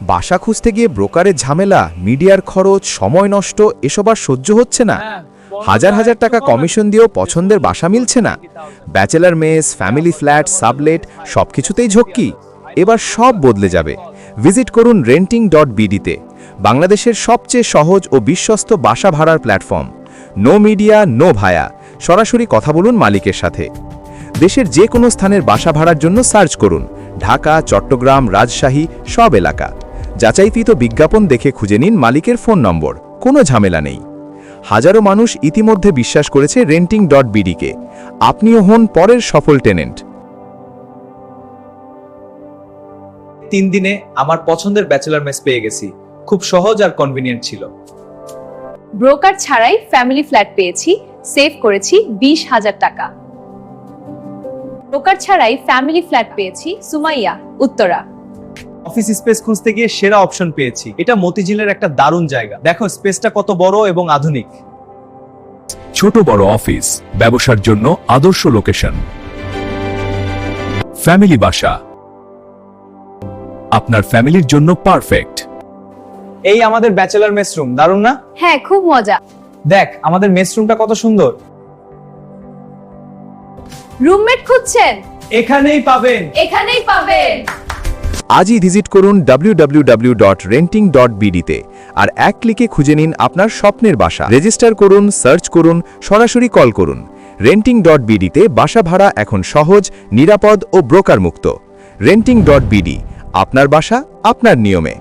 বাসা খুঁজতে গিয়ে ব্রোকারের ঝামেলা, মিডিয়ার খরচ, সময় নষ্ট এসব আর সহ্য হচ্ছে না। হাজার হাজার টাকা কমিশন দিয়েও পছন্দের বাসা মিলছে না। Bachelor mess, family flat, sublet সবকিছুতেই ঝক্কি। এবার সব বদলে যাবে। ভিজিট করুন renting.bd-তে, বাংলাদেশের সবচেয়ে সহজ ও বিশ্বস্ত বাসা ভাড়ার প্ল্যাটফর্ম। নো মিডিয়া, নো ভায়া, সরাসরি কথা বলুন মালিকের সাথে। দেশের যে কোনো স্থানের বাসা ভাড়ার জন্য সার্চ করুন, ঢাকা, চট্টগ্রাম, রাজশাহী সব এলাকা। যাচাইকৃত বিজ্ঞাপন দেখে খুঁজে নিন মালিকের ফোন নম্বর, কোনো ঝামেলা নেই। হাজারো মানুষ ইতিমধ্যে বিশ্বাস করেছে renting.bd-কে। আপনিও হন পরের সফল টেনেন্ট। 3 দিনে আমার পছন্দের ব্যাচেলার মেস পেয়ে গেছি। খুব সহজ আর কনভিনিয়েন্ট ছিল। ব্রোকার ছাড়াই ফ্যামিলি ফ্ল্যাট পেয়েছি, সেভ করেছি 20,000 টাকা। ব্রোকার ছাড়াই ফ্যামিলি ফ্ল্যাট পেয়েছি, সুমাইয়া, উত্তরা। অফিস স্পেস খুঁজতে গিয়ে সেরা অপশন পেয়েছি। এটা মতিঝিলের একটা দারুণ জায়গা। দেখো স্পেসটা কত বড় এবং আধুনিক। ছোট বড় অফিস, ব্যবসার জন্য আদর্শ লোকেশন। ফ্যামিলি বাসা আপনার ফ্যামিলির জন্য পারফেক্ট। এই আমাদের ব্যাচেলার মেস রুম, দারুণ না? হ্যাঁ, খুব মজা। দেখ আমাদের মেস রুমটা কত সুন্দর। রুমমেট খুঁজছেন? এখানেই পাবেন। এখানেই পাবেন। আজই ভিজিট করুন www.renting.bd-তে আর এক ক্লিকে খুঁজে নিন আপনার স্বপ্নের বাসা। রেজিস্টার করুন, সার্চ করুন, সরাসরি কল করুন। renting.bd-তে বাসা ভাড়া এখন সহজ, নিরাপদ ও ব্রোকার মুক্ত। renting.bd, আপনার বাসা আপনার নিয়মে।